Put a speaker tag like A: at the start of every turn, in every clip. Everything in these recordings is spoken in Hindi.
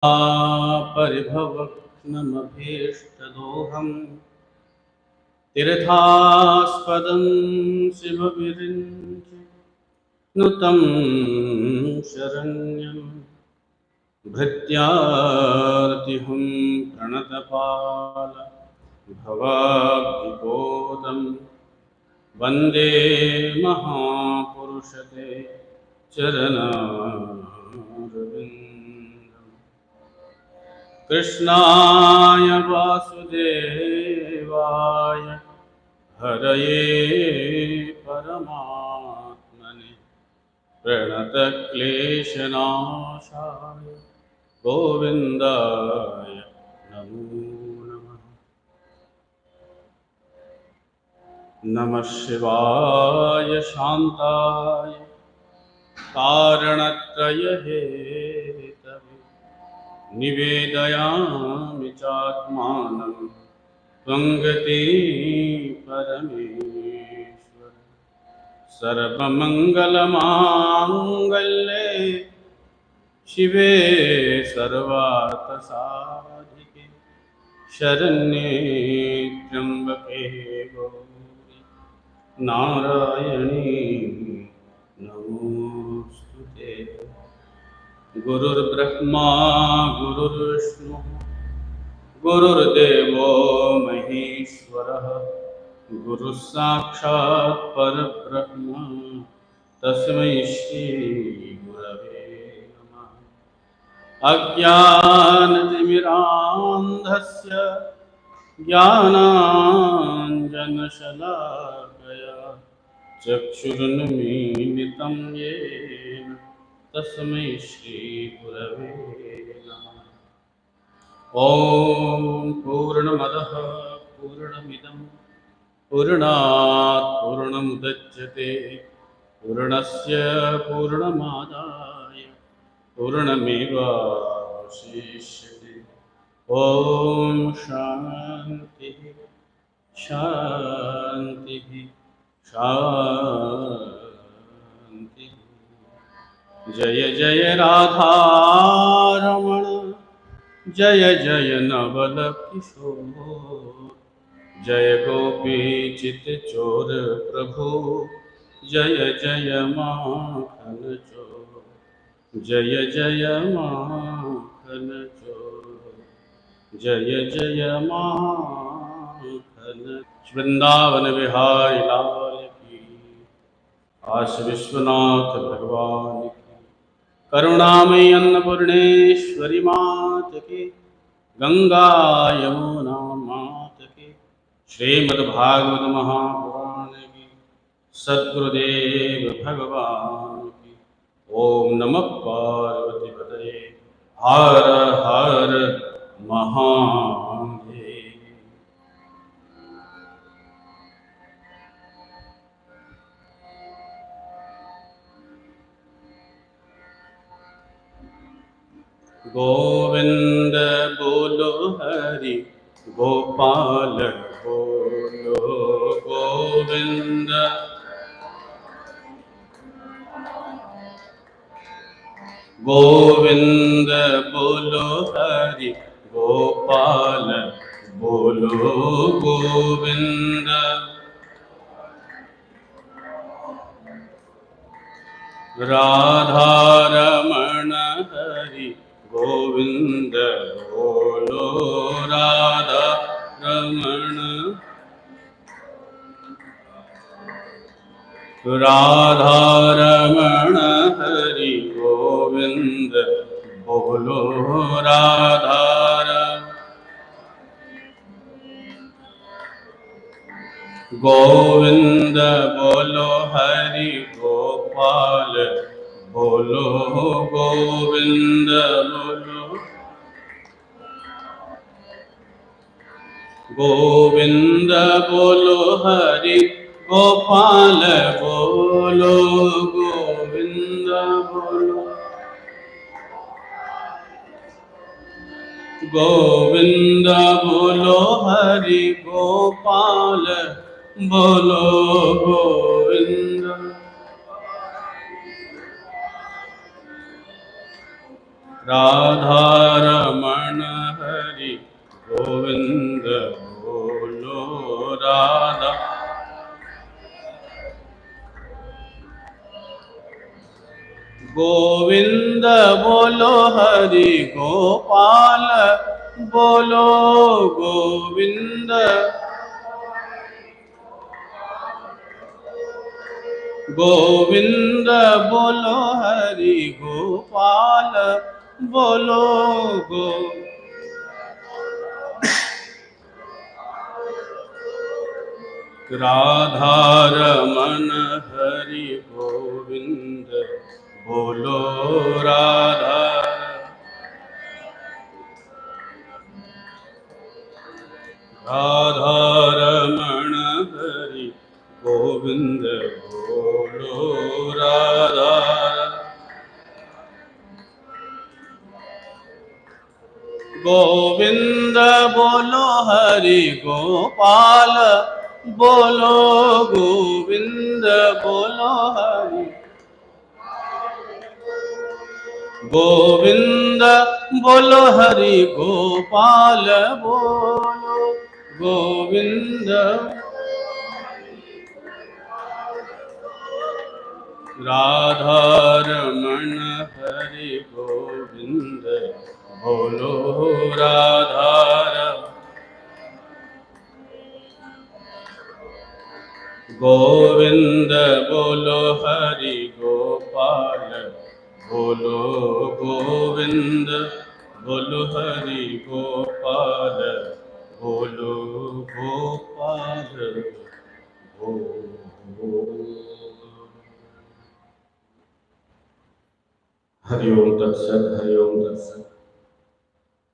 A: परिभवक्नमभीष्टदोहम् तीर्थास्पदं शिवविरिञ्च नुतं शरण्यं भृत्यार्तिहं प्रणतपाल भवाब्धिपोतं वन्दे महापुरुषते चरणारविन्दम्। कृष्णाय वासुदेवाय हरये परमात्मने प्रणतक्लेशनाशाय गोविन्दाय नमो नमः। नमः शिवाय शान्ताय कारणत्रयहेतवे निवेदयामि चात्मानं त्वं गतिः परमेश्वर। सर्वमङ्गलमाङ्गल्ये शिवे सर्वार्थसाधिके शरण्ये त्र्यम्बके गौरी नारायणी नमोस्तुते। गुरुर्ब्रह्मा गुरुर्विष्णु गुरुर्देवो महेश्वरः गुरुः साक्षात् परब्रह्म तस्मै श्री गुरवे नमः। अज्ञानतिमिरान्धस्य ज्ञानाञ्जनशलाकया चक्षुरुन्मीलितं येन तस्मै श्रीगुरवे नमः। ॐ पूर्णमदः पूर्णमिदं पूर्णात् पूर्णमुदच्यते पूर्णस्य पूर्णमादाय पूर्णमेवावशिष्यते। ॐ शान्तिः शान्तिः शान्तिः। जय जय राधारमण जय जय नवल किशोर जय गोपीचित चोर प्रभु जय जय माखन चोर जय जय माखन चोर जय जय माखन। वृंदावन बिहारी लाल की, काशी विश्वनाथ भगवान की, करुणामयी अन्नपूर्णेश्वरी मात की, गंगा यमुना मात की, श्रीमद्भागवत महापुराण की, सद्गुरुदेव भगवान की। ओम नमः पार्वती पतये हर हर महादेव। गोविंद बोलो हरि गोपाल बोलो गोविंद। गोविंद बोलो हरि गोपाल बोलो गोविंद। राधा रमण हरि गोविंद बोलो राधा रमण। राधा रमण हरि गोविंद बोलो राधा रमण। गोविंद बोलो हरि गोपाल बोलो गोविंद बोलो। गोविंद बोलो हरि गोपाल बोलो गोविंद बोलो। गोविंद बोलो हरि गोपाल बोलो गोविंद। राधारमण हरि गोविंद बोलो राधा। गोविंद बोलो हरि गोपाल बोलो गोविंद। गोविंद बोलो हरि गोपाल बोलो गो। राधारमण हरि गोविंद बोलो राधा। राधारमण हरि गोविंद बोलो राधा। गोविंद बोलो हरि गोपाल बोलो गोविंद बोलो हरि। गोविंद बोलो हरि गोपाल बोलो गोविंद। राधारमण हरि गोविंद बोलो राधा। गोविंद बोलो हरि गोपाल बोलो गोविंद बोलो हरि गोपाल बोलो गोपाल हरि ओम तत्सत। हरि ओम तत्सत।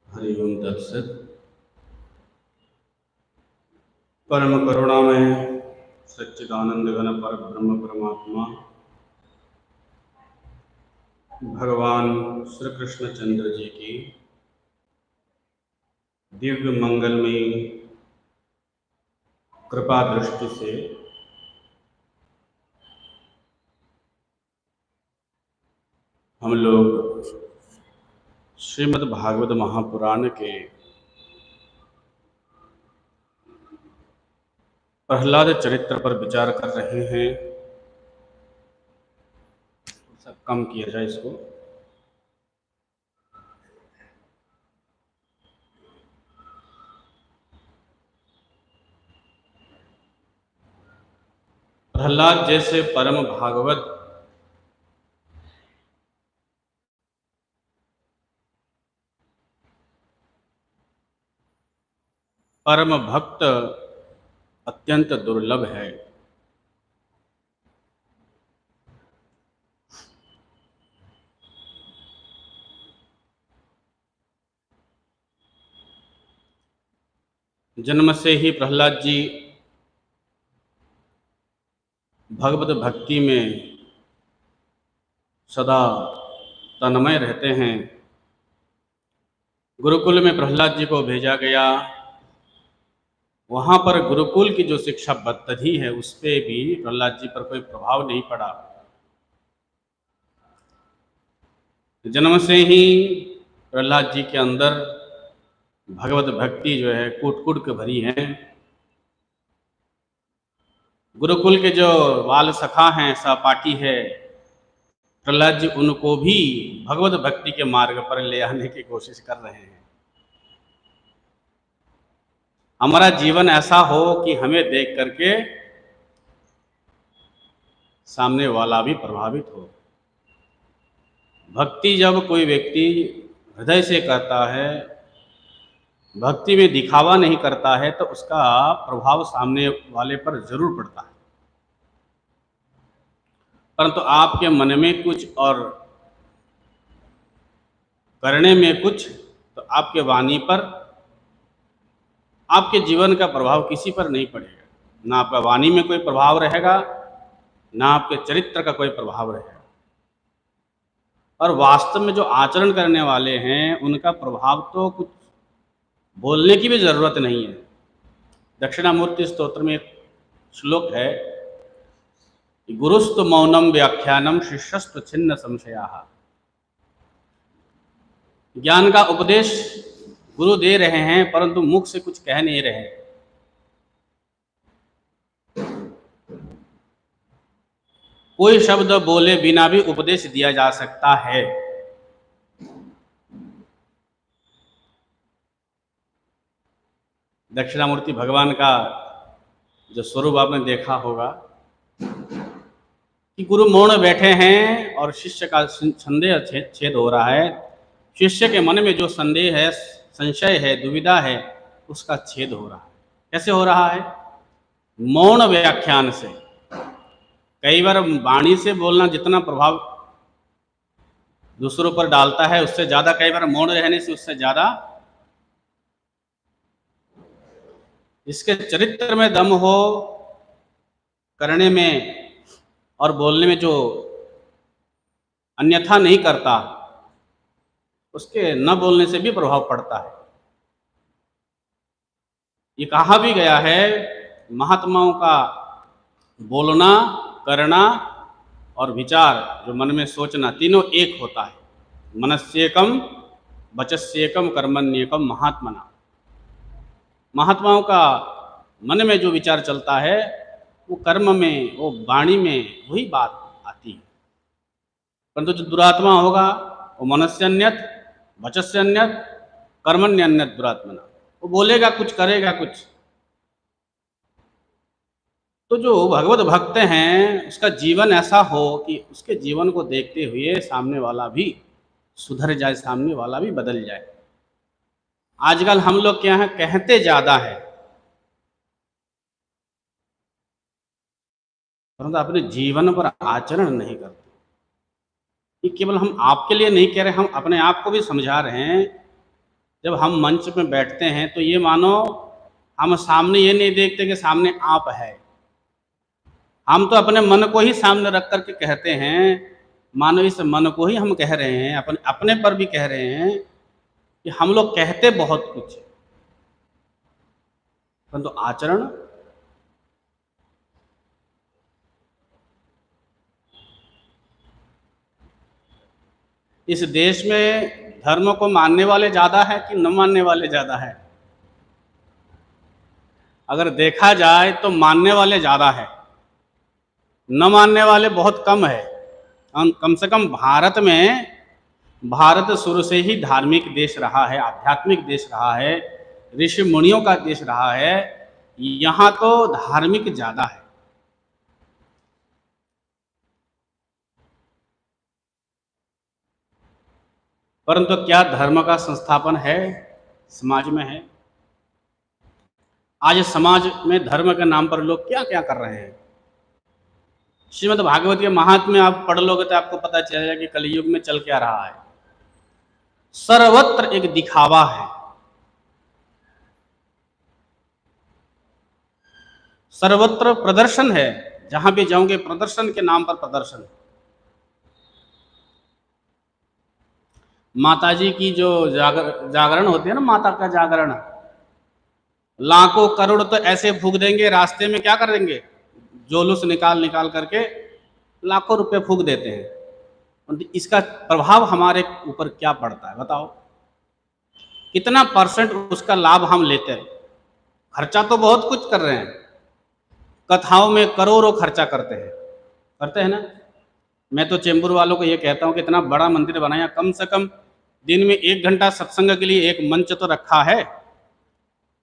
A: हरि ओम तत्सत। परम करुणामय सच्चिदानंद घन पर ब्रह्म परमात्मा भगवान श्री कृष्ण चंद्र जी की दिव्य मंगलमयी कृपा दृष्टि से हम लोग श्रीमद् भागवत महापुराण के प्रहलाद चरित्र पर विचार कर रहे हैं। सब कम किया जाए इसको। प्रहलाद जैसे परम भागवत परम भक्त अत्यंत दुर्लभ है। जन्म से ही प्रहलाद जी भगवत भक्ति में सदा तन्मय रहते हैं। गुरुकुल में प्रहलाद जी को भेजा गया। वहाँ पर गुरुकुल की जो शिक्षा पद्धति है उस पर भी प्रहलाद जी पर कोई प्रभाव नहीं पड़ा। जन्म से ही प्रहलाद जी के अंदर भगवत भक्ति जो है कूट कूट के भरी है। गुरुकुल के जो बाल सखा हैं, सहपाठी है, प्रहलाद जी उनको भी भगवत भक्ति के मार्ग पर ले आने की कोशिश कर रहे हैं। हमारा जीवन ऐसा हो कि हमें देख करके सामने वाला भी प्रभावित हो। भक्ति जब कोई व्यक्ति हृदय से करता है, भक्ति में दिखावा नहीं करता है, तो उसका प्रभाव सामने वाले पर जरूर पड़ता है। परंतु आपके मन में कुछ और करने में कुछ, तो आपके वाणी पर, आपके जीवन का प्रभाव किसी पर नहीं पड़ेगा। ना आपका वाणी में कोई प्रभाव रहेगा, ना आपके चरित्र का कोई प्रभाव रहेगा। और वास्तव में जो आचरण करने वाले हैं उनका प्रभाव तो कुछ बोलने की भी जरूरत नहीं है। दक्षिणामूर्ति स्तोत्र में एक श्लोक है, गुरुस्तु मौनम व्याख्यानम शिष्यस्तु छिन्न संशयाः। ज्ञान का उपदेश गुरु दे रहे हैं, परंतु मुख से कुछ कह नहीं रहे। कोई शब्द बोले बिना भी उपदेश दिया जा सकता है। दक्षिणामूर्ति भगवान का जो स्वरूप आपने देखा होगा कि गुरु मौन बैठे हैं और शिष्य का संदेह छेद हो रहा है। शिष्य के मन में जो संदेह है, संशय है, दुविधा है, उसका छेद हो रहा है। कैसे हो रहा है? मौन व्याख्यान से। कई बार वाणी से बोलना जितना प्रभाव दूसरों पर डालता है, उससे ज्यादा कई बार मौन रहने से उससे ज्यादा इसके चरित्र में दम हो, करने में और बोलने में जो अन्यथा नहीं करता, उसके न बोलने से भी प्रभाव पड़ता है। ये कहा भी गया है, महात्माओं का बोलना, करना और विचार, जो मन में सोचना, तीनों एक होता है। मनस्येकम वचस्येकम कर्मण्येकम महात्मना। महात्माओं का मन में जो विचार चलता है, वो कर्म में, वो वाणी में वही बात आती है। परंतु जो दुरात्मा होगा, वो मनस्यन्यत वचस्यन्यत कर्मण्यन्यत दुरात्मना। वो बोलेगा कुछ, करेगा कुछ। तो जो भगवत भक्त हैं, उसका जीवन ऐसा हो कि उसके जीवन को देखते हुए सामने वाला भी सुधर जाए, सामने वाला भी बदल जाए। आजकल हम लोग क्या है, कहते ज्यादा है, परंतु अपने जीवन पर आचरण नहीं करते। ये केवल हम आपके लिए नहीं कह रहे, हम अपने आप को भी समझा रहे हैं। जब हम मंच में बैठते हैं तो ये मानो हम सामने ये नहीं देखते कि सामने आप है। हम तो अपने मन को ही सामने रख करके कहते हैं, मानो इस मन को ही हम कह रहे हैं, अपने पर भी कह रहे हैं कि हम लोग कहते बहुत कुछ, परंतु आचरण इस देश में धर्म को मानने वाले ज्यादा है कि न मानने वाले ज्यादा है? अगर देखा जाए तो मानने वाले ज्यादा है, न मानने वाले बहुत कम है। कम से कम भारत में, भारत शुरू से ही धार्मिक देश रहा है, आध्यात्मिक देश रहा है, ऋषि मुनियों का देश रहा है। यहाँ तो धार्मिक ज्यादा है। परंतु क्या धर्म का संस्थापन है समाज में? है। आज समाज में धर्म के नाम पर लोग क्या क्या कर रहे हैं। श्रीमद् भागवत के महात्म्य आप पढ़ लोगे तो आपको पता चलेगा कि कलयुग में चल क्या रहा है। सर्वत्र एक दिखावा है, सर्वत्र प्रदर्शन है। जहां भी जाओगे प्रदर्शन के नाम पर प्रदर्शन। माताजी की जो जागरण होती है ना, माता का जागरण, लाखों करोड़ तो ऐसे फूक देंगे, रास्ते में क्या कर देंगे, जुलूस निकाल करके लाखों रुपए फूक देते हैं। इसका प्रभाव हमारे ऊपर क्या पड़ता है बताओ? कितना परसेंट उसका लाभ हम लेते हैं? खर्चा तो बहुत कुछ कर रहे हैं, कथाओं में करोड़ों खर्चा करते हैं ना। मैं तो चेंबूर वालों को ये कहता हूँ कि इतना बड़ा मंदिर बनाया, कम से कम दिन में 1 घंटा सत्संग के लिए एक मंच तो रखा है।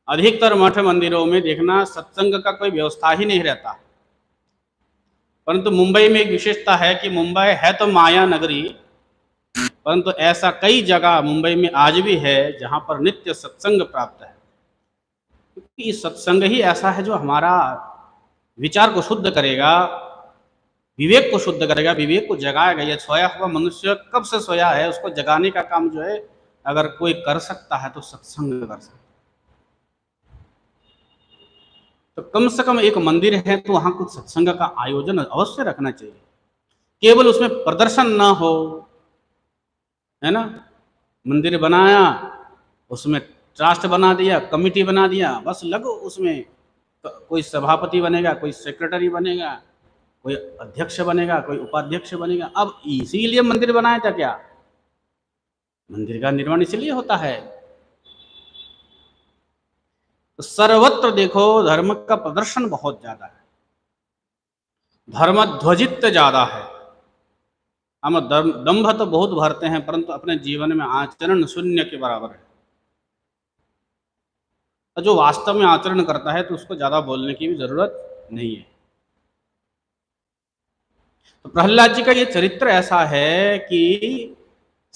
A: अधिकतर मठ मंदिरों में देखना सत्संग का कोई व्यवस्था ही नहीं रहता। परंतु मुंबई में एक विशेषता है कि मुंबई है तो माया नगरी, परंतु ऐसा कई जगह मुंबई में आज भी है जहां पर नित्य सत्संग प्राप्त है। क्योंकि सत्संग ही ऐसा है जो हमारा विचार को शुद्ध करेगा, विवेक को शुद्ध करेगा, विवेक को जगाएगा। यह सोया हुआ मनुष्य कब से सोया है, उसको जगाने का काम जो है अगर कोई कर सकता है तो सत्संग कर सकता है। तो कम से कम एक मंदिर है तो वहां कुछ सत्संग का आयोजन अवश्य रखना चाहिए। केवल उसमें प्रदर्शन ना हो, है ना। मंदिर बनाया, उसमें ट्रस्ट बना दिया, कमिटी बना दिया, बस लगो उसमें। कोई सभापति बनेगा, कोई सेक्रेटरी बनेगा, कोई अध्यक्ष बनेगा, कोई उपाध्यक्ष बनेगा। अब इसीलिए मंदिर बनाया था क्या? मंदिर का निर्माण इसलिए होता है। तो सर्वत्र देखो धर्म का प्रदर्शन बहुत ज्यादा है, धर्म ध्वजित ज्यादा है। हम दंभ तो बहुत भरते हैं, परंतु अपने जीवन में आचरण शून्य के बराबर है। तो जो वास्तव में आचरण करता है तो उसको ज्यादा बोलने की भी जरूरत नहीं है। तो प्रहलाद जी का ये चरित्र ऐसा है कि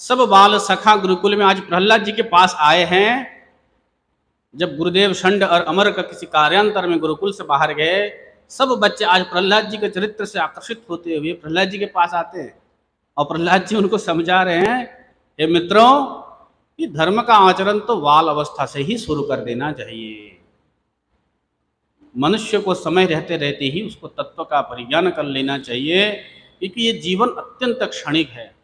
A: सब बाल सखा गुरुकुल में आज प्रहलाद जी के पास आए हैं। जब गुरुदेव षंड और अमर का किसी कार्यांतर में गुरुकुल से बाहर गए, सब बच्चे आज प्रहलाद जी के चरित्र से आकर्षित होते हुए प्रहलाद जी के पास आते हैं और प्रहलाद जी उनको समझा रहे हैं, हे मित्रों, ये धर्म का आचरण तो बाल अवस्था से ही शुरू कर देना चाहिए। मनुष्य को समय रहते रहते ही उसको तत्व का परिज्ञान कर लेना चाहिए, क्योंकि ये जीवन अत्यंत क्षणिक है।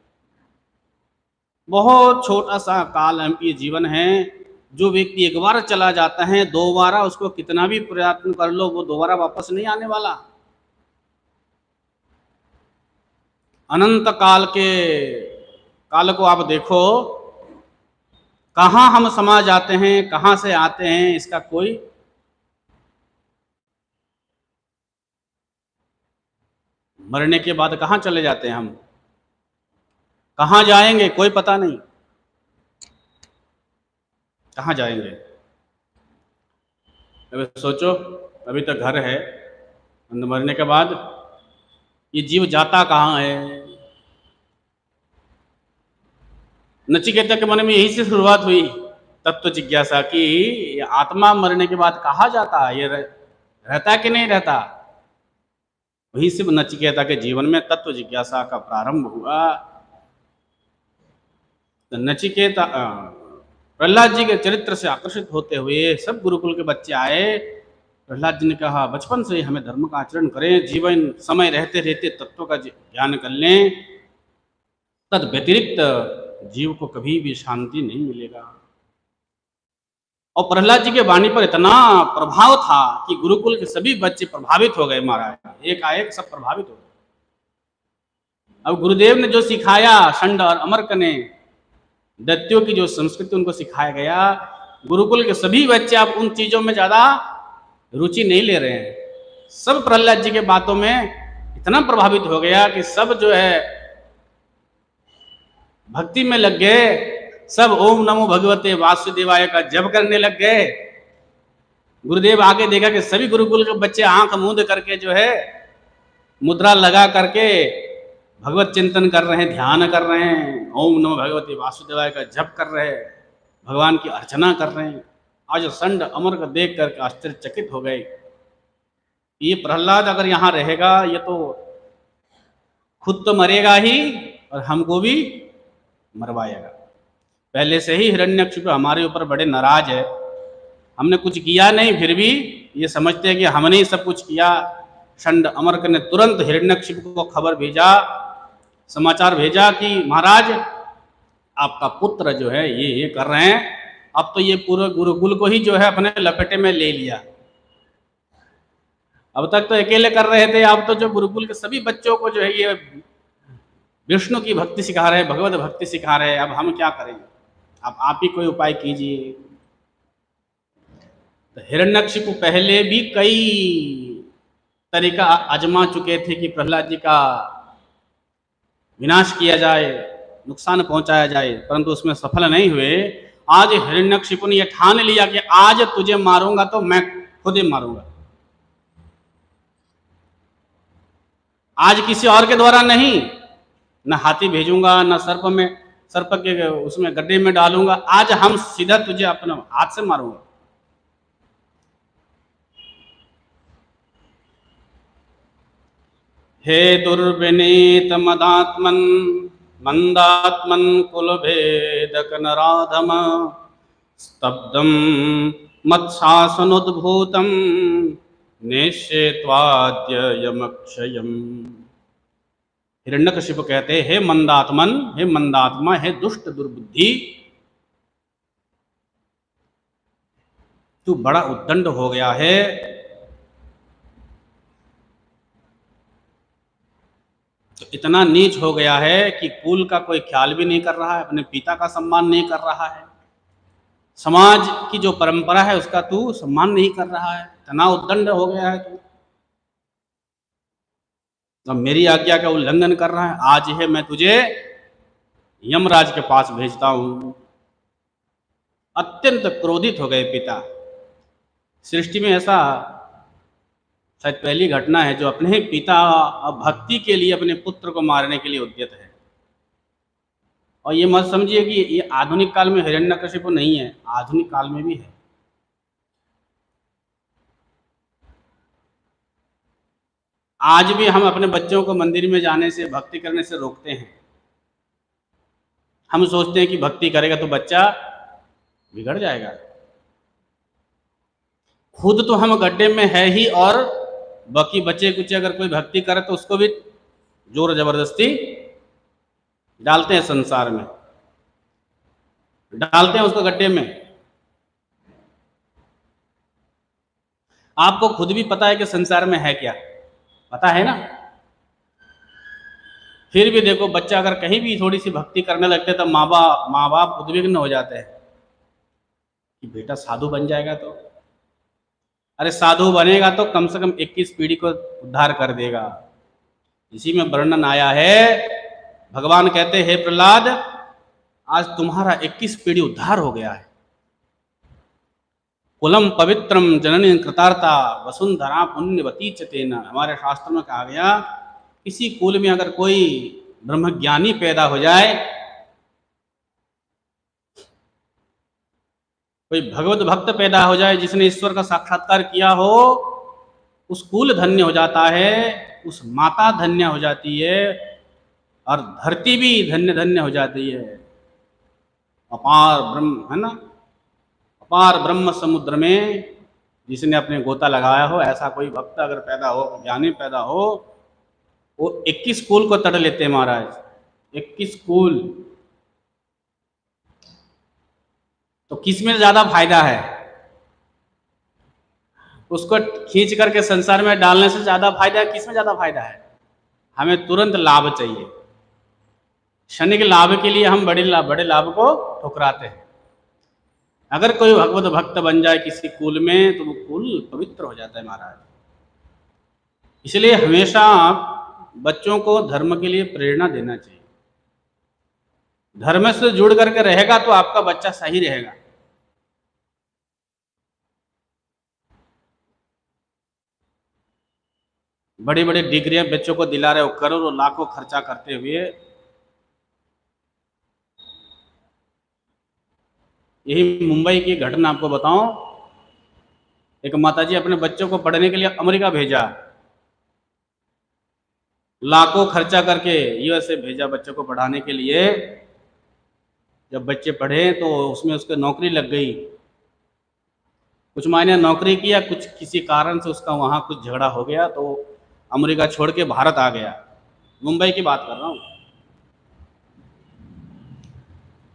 A: बहुत छोटा सा काल ये जीवन है। जो व्यक्ति एक बार चला जाता है, दोबारा उसको कितना भी प्रयत्न कर लो, वो दोबारा वापस नहीं आने वाला। अनंत काल को आप देखो, कहाँ हम समा जाते हैं, कहाँ से आते हैं, इसका कोई मरने के बाद कहाँ चले जाते हैं हम, कहाँ जाएंगे कोई पता नहीं, कहाँ जाएंगे। अभी सोचो, अभी तक घर है, मरने के बाद ये जीव जाता कहाँ है। नचिकेता के मन में यही से शुरुआत हुई तत्व जिज्ञासा की, आत्मा मरने के बाद कहाँ जाता है, ये रहता कि नहीं रहता। वहीं से नचिकेता के जीवन में तत्व जिज्ञासा का प्रारंभ हुआ। तो नचिकेता प्रहलाद जी के चरित्र से आकर्षित होते हुए सब गुरुकुल के बच्चे आए। प्रहलाद जी ने कहा, बचपन से ही हमें धर्म का आचरण करें, जीवन समय रहते रहते तत्व का ज्ञान कर लें, तद व्यतिरिक्त जीव को कभी भी शांति नहीं मिलेगा। और प्रहलाद जी के वाणी पर इतना प्रभाव था कि गुरुकुल के सभी बच्चे प्रभावित हो गए महाराज, एकाएक सब प्रभावित हो गए। अब गुरुदेव ने जो सिखाया, षंड और अमर्क ने दैत्यों की जो संस्कृति उनको सिखाया गया, गुरुकुल के सभी बच्चे अब उन चीजों में ज्यादा रुचि नहीं ले रहे हैं। सब प्रहलाद जी के बातों में इतना प्रभावित हो गया कि सब जो है भक्ति में लग गए, सब ओम नमो भगवते वासुदेवाय का जप करने लग गए। गुरुदेव आगे देखा कि सभी गुरुकुल के बच्चे आंख मूंद करके जो है मुद्रा लगा करके भगवत चिंतन कर रहे हैं, ध्यान कर रहे हैं, ओम नमो भगवते वासुदेवाय का जप कर रहे हैं, भगवान की अर्चना कर रहे हैं। आज षंड अमर को देख करके आश्चर्यचकित हो गए। ये प्रहलाद अगर यहाँ रहेगा, ये तो खुद तो मरेगा ही और हमको भी मरवाएगा। पहले से ही हिरण्यकशिपु हमारे ऊपर बड़े नाराज है। हमने कुछ किया नहीं, फिर भी ये समझते हैं कि हमने ही सब कुछ किया। षंड अमर्क ने तुरंत हिरण्यकशिपु को खबर भेजा, समाचार भेजा कि महाराज आपका पुत्र जो है ये कर रहे हैं। अब तो ये पूरे गुरुकुल को ही जो है अपने लपेटे में ले लिया। अब तक तो अकेले कर रहे थे, अब तो जो गुरुकुल के सभी बच्चों को जो है ये विष्णु की भक्ति सिखा रहे हैं, भगवत भक्ति सिखा रहे हैं। अब हम क्या करें, अब आप ही कोई उपाय कीजिए। तो हिरण्यकशिपु पहले भी कई तरीका आजमा चुके थे कि प्रहलाद जी का विनाश किया जाए, नुकसान पहुंचाया जाए, परंतु उसमें सफल नहीं हुए। आज हिरण्यकशिपु ने यह ठान लिया कि आज तुझे मारूंगा तो मैं खुद ही मारूंगा, आज किसी और के द्वारा नहीं, न हाथी भेजूंगा, न सर्प के उसमें गड्ढे में डालूंगा, आज हम सीधा तुझे अपने हाथ से मारूंगा। हे दुर्विनीत मदात्मन मंदात्मन कुल भेदक नराधम स्तब्धम मत्शासनोद्भूतम निश्चेत्वाद्य यमक्षयम। हिरण्यकशिपु कहते, हे मंदात्मन, हे मंदात्मा, हे दुष्ट दुर्बुद्धि, तू बड़ा उद्दंड हो गया है। तो इतना नीच हो गया है कि कुल का कोई ख्याल भी नहीं कर रहा है, अपने पिता का सम्मान नहीं कर रहा है, समाज की जो परंपरा है उसका तू सम्मान नहीं कर रहा है, इतना उद्दंड हो गया है तू। तो मेरी आज्ञा का उल्लंघन कर रहा है, आज है मैं तुझे यमराज के पास भेजता हूं। अत्यंत क्रोधित हो गए पिता। सृष्टि में ऐसा शायद पहली घटना है जो अपने पिता भक्ति के लिए अपने पुत्र को मारने के लिए उद्यत है। और ये मत समझिए कि ये आधुनिक काल में हिरण्यकशिपु नहीं है, आधुनिक काल में भी है। आज भी हम अपने बच्चों को मंदिर में जाने से, भक्ति करने से रोकते हैं। हम सोचते हैं कि भक्ति करेगा तो बच्चा बिगड़ जाएगा। खुद तो हम गड्ढे में है ही, और बाकी बच्चे कुछ अगर कोई भक्ति करे तो उसको भी जोर जबरदस्ती डालते हैं, संसार में डालते हैं उसको गड्ढे में। आपको खुद भी पता है कि संसार में है क्या, पता है ना। फिर भी देखो, बच्चा अगर कहीं भी थोड़ी सी भक्ति करने लगते तो माँ बाप उद्विग्न हो जाते हैं कि बेटा साधु बन जाएगा तो। अरे साधु बनेगा तो कम से कम 21 पीढ़ी को उद्धार कर देगा। इसी में वर्णन आया है, भगवान कहते हैं, हे प्रहलाद, आज तुम्हारा 21 पीढ़ी उद्धार हो गया है। कुलम पवित्रम जननी कृतार्ता वसुंधरा पुण्यवती च तेना। हमारे शास्त्र में कहा गया, किसी कुल में अगर कोई ब्रह्मज्ञानी पैदा हो जाए, कोई भगवत भक्त पैदा हो जाए जिसने ईश्वर का साक्षात्कार किया हो, उस कुल धन्य हो जाता है, उस माता धन्य हो जाती है, और धरती भी धन्य धन्य हो जाती है। अपार ब्रह्म है ना, अपार ब्रह्म समुद्र में जिसने अपने गोता लगाया हो, ऐसा कोई भक्त अगर पैदा हो, ज्ञानी पैदा हो, वो 21 कुल को तड़ लेते हैं महाराज। 21 कुल। तो किसमें ज्यादा फायदा है? उसको खींच करके संसार में डालने से ज्यादा फायदा है? किसमें ज्यादा फायदा है? हमें तुरंत लाभ चाहिए। क्षणिक लाभ के लिए हम बड़े लाभ को ठुकराते हैं। अगर कोई भगवत भक्त बन जाए किसी कुल में तो वो कुल पवित्र हो जाता है महाराज। इसलिए हमेशा आप बच्चों को धर्म के लिए प्रेरणा देना चाहिए। धर्म से जुड़ करके रहेगा तो आपका बच्चा सही रहेगा। बड़ी बड़ी डिग्रियां बच्चों को दिला रहे हो, करोड़ों लाखों खर्चा करते हुए। यही मुंबई की घटना आपको बताऊं, एक माताजी अपने बच्चों को पढ़ने के लिए अमेरिका भेजा, लाखों खर्चा करके यूएसए भेजा बच्चों को पढ़ाने के लिए। जब बच्चे पढ़े तो उसमें उसको नौकरी लग गई, कुछ महीने नौकरी किया, कुछ किसी कारण से उसका वहाँ कुछ झगड़ा हो गया तो अमेरिका छोड़ के भारत आ गया। मुंबई की बात कर रहा हूँ।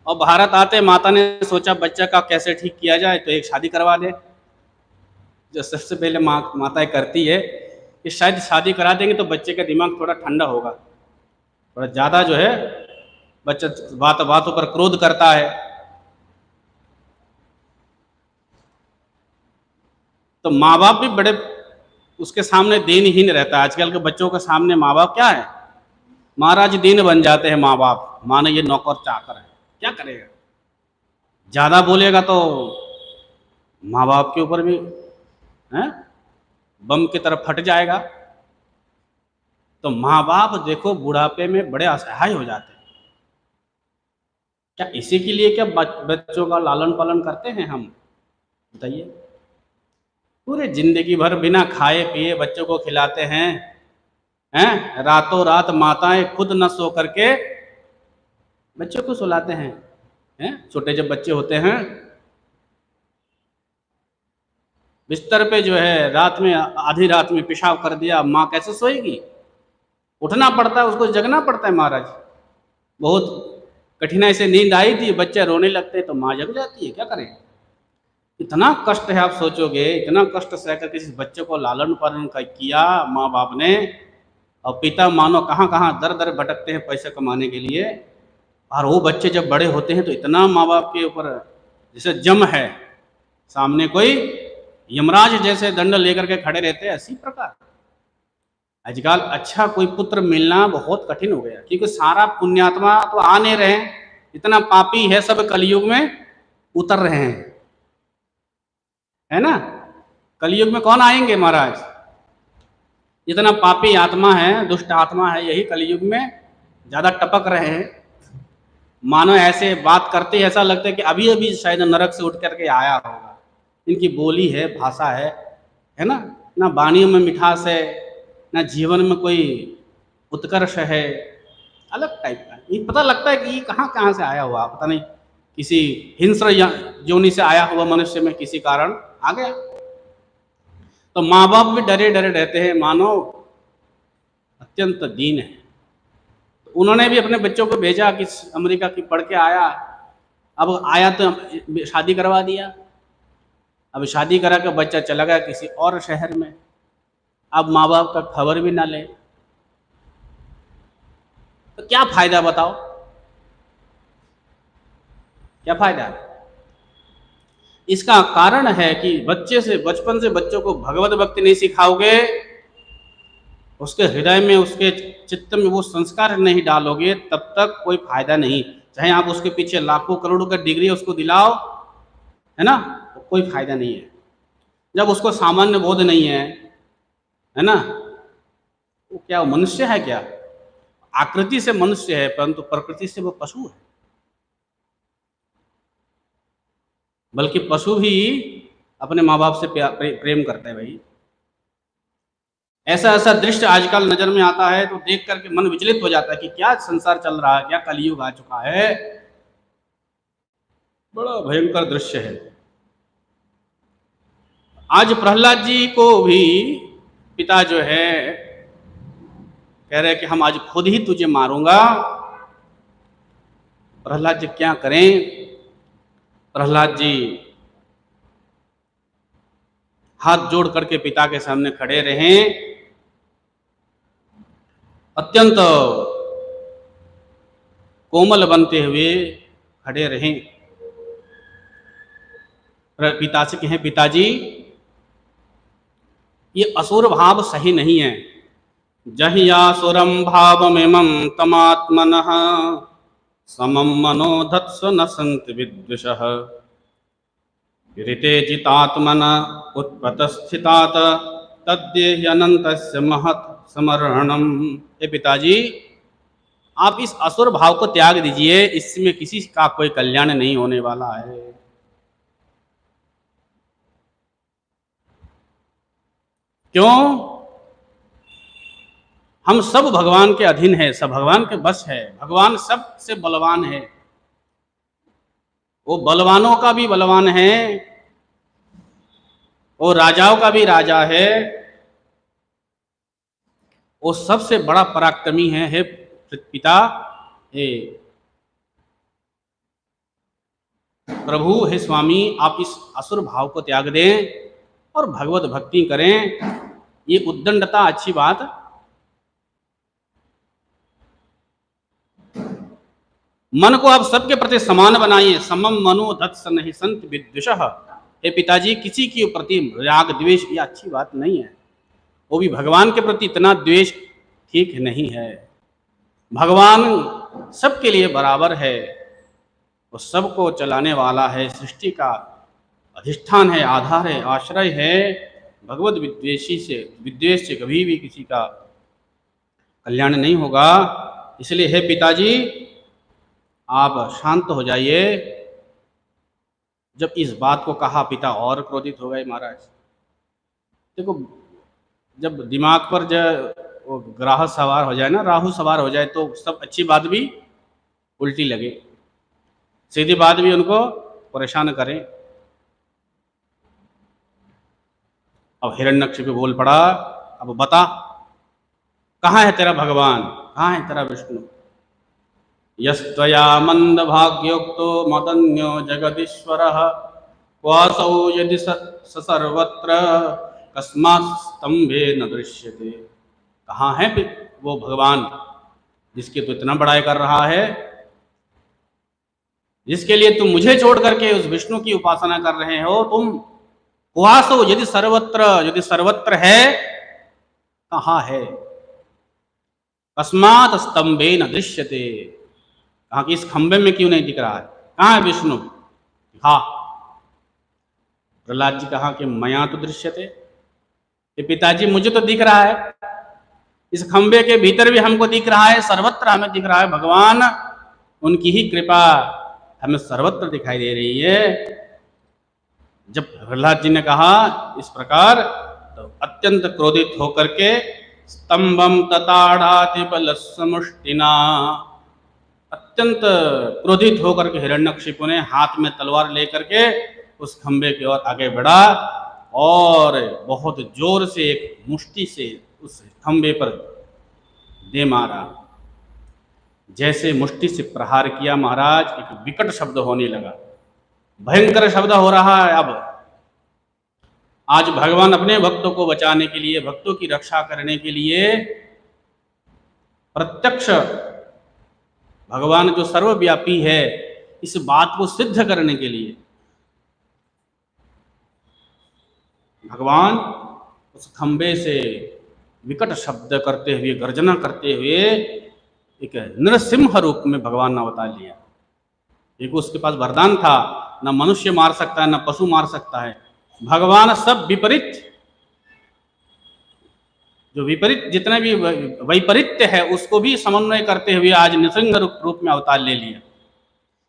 A: और भारत आते माता ने सोचा बच्चा का कैसे ठीक किया जाए, तो एक शादी करवा दे। जो सबसे पहले माताएं करती है कि शायद शादी करा देंगे तो बच्चे का दिमाग थोड़ा ठंडा होगा। थोड़ा ज़्यादा जो है बच्चा बातों पर क्रोध करता है, तो माँ बाप भी बड़े उसके सामने दीनहीन रहता है। आजकल के बच्चों के सामने माँ बाप क्या है, महाराज दीन बन जाते हैं माँ बाप। माने ये नौकर चाकर है, क्या करेगा। ज़्यादा बोलेगा तो माँ बाप के ऊपर भी बम की तरफ फट जाएगा। तो माँ बाप देखो बुढ़ापे में बड़े असहाय हो जाते हैं। क्या इसी के लिए क्या बच्चों का लालन पालन करते हैं हम? बताइए। पूरे जिंदगी भर बिना खाए पिए बच्चों को खिलाते हैं, रातों रात माताएं खुद न सो करके बच्चों को सुलाते हैं। छोटे जब बच्चे होते हैं बिस्तर पे जो है रात में आधी रात में पेशाब कर दिया, माँ कैसे सोएगी? उठना पड़ता है, उसको जगना पड़ता है महाराज। बहुत कठिनाई से नींद आई थी, बच्चे रोने लगते तो माँ जग जाती है, क्या करें। इतना कष्ट है, आप सोचोगे इतना कष्ट सहकर किसी बच्चे को लालन पालन का किया माँ बाप ने, और पिता मानो कहाँ कहाँ दर दर भटकते हैं पैसे कमाने के लिए, और वो बच्चे जब बड़े होते हैं तो इतना माँ बाप के ऊपर जैसे जम है, सामने कोई यमराज जैसे दंड लेकर के खड़े रहते हैं, इसी प्रकार आजकल अच्छा कोई पुत्र मिलना बहुत कठिन हो गया, क्योंकि सारा पुण्यात्मा तो आ नहीं रहे हैं, इतना पापी है सब कलयुग में उतर रहे हैं, है ना। कलयुग में कौन आएंगे महाराज, इतना पापी आत्मा है, दुष्ट आत्मा है, यही कलयुग में ज्यादा टपक रहे हैं। मानो ऐसे बात करते ही ऐसा लगता है कि अभी अभी शायद नरक से उठ करके आया होगा। इनकी बोली है, भाषा है ना, ना वाणियों में मिठास है, ना जीवन में कोई उत्कर्ष है, अलग टाइप का। ये पता लगता है कि ये कहाँ कहाँ से आया हुआ, पता नहीं किसी हिंस्र योनि से आया हुआ मनुष्य में किसी कारण आ गया। तो माँ बाप भी डरे डरे रहते हैं, मानो अत्यंत दीन है। उन्होंने भी अपने बच्चों को भेजा कि अमेरिका की पढ़ के आया, अब आया तो शादी करवा दिया, अब शादी करा के बच्चा चला गया किसी और शहर में, अब माँ बाप का खबर भी ना ले, तो क्या फायदा बताओ, क्या फायदा। इसका कारण है कि बचपन से बच्चों को भगवत भक्ति नहीं सिखाओगे, उसके हृदय में, उसके चित्त में वो संस्कार नहीं डालोगे, तब तक कोई फायदा नहीं। चाहे आप उसके पीछे लाखों करोड़ों का डिग्री उसको दिलाओ, है ना, तो कोई फायदा नहीं है। जब उसको सामान्य बोध नहीं है ना, वो क्या मनुष्य है क्या, आकृति से मनुष्य है परंतु प्रकृति से वो पशु है, बल्कि पशु भी अपने माँ बाप से प्रेम करता है भाई। ऐसा ऐसा दृश्य आजकल नजर में आता है तो देख करके मन विचलित हो जाता है कि क्या संसार चल रहा है, क्या कलयुग आ चुका है, बड़ा भयंकर दृश्य है। आज प्रहलाद जी को भी पिता जो है कह रहे कि हम आज खुद ही तुझे मारूंगा। प्रहलाद जी क्या करें, प्रहलाद जी हाथ जोड़ करके पिता के सामने खड़े रहे, अत्यंत कोमल बनते हुए खड़े रहे। पिता से कहें, पिताजी ये असुर भाव सही नहीं है। जहियासुरम भावमिमं तमात्मनः समं मनोधत्स्व न सन्ति विद्विषः ऋते जितात्मन उत्पतस्थितात तद्देहि अनन्तस्य महत् समर्हणम। हे पिताजी, आप इस असुर भाव को त्याग दीजिए, इसमें किसी का कोई कल्याण नहीं होने वाला है। क्यों? हम सब भगवान के अधीन है, सब भगवान के बस है, भगवान सबसे बलवान है, वो बलवानों का भी बलवान है, वो राजाओं का भी राजा है, वो सबसे बड़ा पराक्रमी है। हे पिता, हे प्रभु, हे स्वामी, आप इस असुर भाव को त्याग दें और भगवत भक्ति करें। ये उद्दंडता अच्छी बात मन को आप सबके प्रति समान बनाइए। समम मनो धत्स नहीं संत विद्विषः। हे पिताजी, किसी के प्रति राग द्वेष ये अच्छी बात नहीं है, वो भी भगवान के प्रति इतना द्वेष ठीक नहीं है। भगवान सबके लिए बराबर है, वो सबको चलाने वाला है, सृष्टि का अधिष्ठान है, आधार है, आश्रय है। भगवत विद्वेष से कभी भी किसी का कल्याण नहीं होगा। इसलिए हे पिताजी, आप शांत हो जाइए। जब इस बात को कहा, पिता और क्रोधित हो गए। महाराज देखो, जब दिमाग पर वो ग्रह सवार हो जाए ना, राहु सवार हो जाए, तो सब अच्छी बात भी उल्टी लगे, सीधी बात भी उनको परेशान करें। अब हिरण्यकशिपु बोल पड़ा, अब बता कहाँ है तेरा भगवान, कहाँ है तेरा विष्णु। यस्त्वया मंद भाग्योक्तो मदन्यो जगदीश्वरः क्वासौ यदि सर्वत्र कस्मात् स्तंभे न दृश्यते। कहाँ है वो भगवान जिसकी तू इतना बड़ाई कर रहा है, जिसके लिए तुम मुझे छोड़ करके उस विष्णु की उपासना कर रहे हो, तुम कुआसो यदि सर्वत्र है, कहाँ है? कस्मात स्तंभे न दृश्यते, कहा कि इस खंबे में क्यों नहीं दिख रहा है? कहाँ है विष्णु? हाँ, प्रहलाद जी कहा कि मया तो दृश्यते, कि पिताजी मुझे तो दिख रहा है, इस खंबे के भीतर भी हमको दिख रहा है, सर्वत्र हमें दिख रहा है। भगवान उनकी ही कृपा हमें सर्वत्र दिखाई दे रही है। जब प्रहलाद जी ने कहा इस प्रकार, तो अत्यंत क्रोधित होकर के स्तंभम तताड़ाति बलसमुष्टिना, अत्यंत क्रोधित होकर के हिरण्यकशिपु ने हाथ में तलवार लेकर के उस खंबे की ओर आगे बढ़ा और बहुत जोर से एक मुष्टि से उस खंबे पर दे मारा। जैसे मुष्टि से प्रहार किया महाराज, एक विकट शब्द होने लगा, भयंकर शब्द हो रहा है। अब आज भगवान अपने भक्तों को बचाने के लिए, भक्तों की रक्षा करने के लिए, प्रत्यक्ष भगवान जो सर्वव्यापी है, इस बात को सिद्ध करने के लिए भगवान उस खंबे से विकट शब्द करते हुए, गर्जना करते हुए एक नरसिंह रूप में भगवान ने अवतार लिया। एक उसके पास वरदान था, ना मनुष्य मार सकता है, ना पशु मार सकता है। भगवान सब विपरीत, जो विपरीत जितने भी वैपरीत्य है उसको भी समन्वय करते हुए आज नृसिंह रूप में अवतार ले लिया।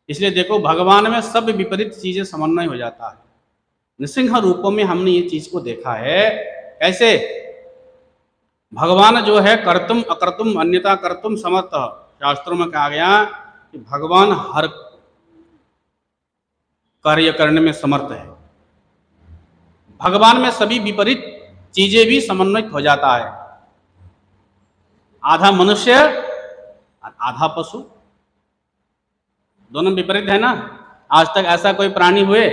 A: इसलिए देखो, भगवान में सब विपरीत चीजें समन्वय हो जाता है। नृसिंह रूपों में हमने ये चीज को देखा है। कैसे? भगवान जो है कर्तुम अकर्तुम अन्यथा कर्तुम समर्थ, शास्त्रों में कहा गया कि भगवान हर कार्य करने में समर्थ है। भगवान में सभी विपरीत चीजें भी समन्वित हो जाता है। आधा मनुष्य आधा पशु, दोनों विपरीत है ना। आज तक ऐसा कोई प्राणी हुए?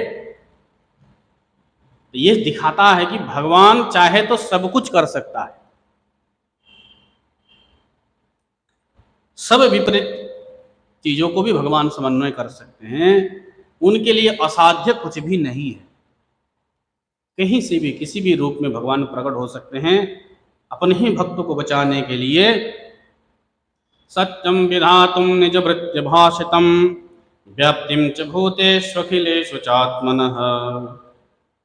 A: तो ये दिखाता है कि भगवान चाहे तो सब कुछ कर सकता है। सब विपरीत चीजों को भी भगवान समन्वय कर सकते हैं। उनके लिए असाध्य कुछ भी नहीं है। कहीं से भी किसी भी रूप में भगवान प्रकट हो सकते हैं अपने ही भक्तों को बचाने के लिए। सत्यम विधातुम निज वृत्ति भाषितम व्याप्तिम च भूतेष्वखिलेषु चात्मनः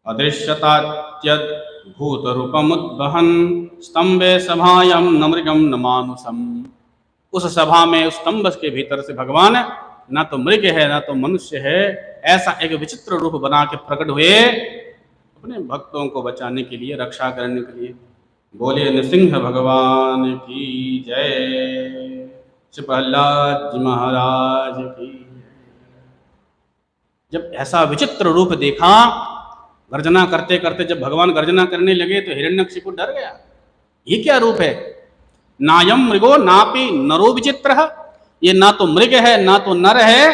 A: अदृश्यतात्यद् भूत रूपमुद्वहन् स्तंभे सभायां न मृगम न मानुषम। उस सभा में, उस स्तंभ के भीतर से भगवान ना तो मृग है ना तो मनुष्य है, ऐसा एक विचित्र रूप बना के प्रकट हुए अपने भक्तों को बचाने के लिए, रक्षा करने के लिए। बोलिए नृसिंह भगवान की जय, श्री प्रहलाद जी महाराज की। जब ऐसा विचित्र रूप देखा, गर्जना करते करते जब भगवान गर्जना करने लगे तो हिरण्यकशिपु डर गया। ये क्या रूप है? नायम मृगो नापि नरो विचित्र, ये ना तो मृग है ना तो नर है,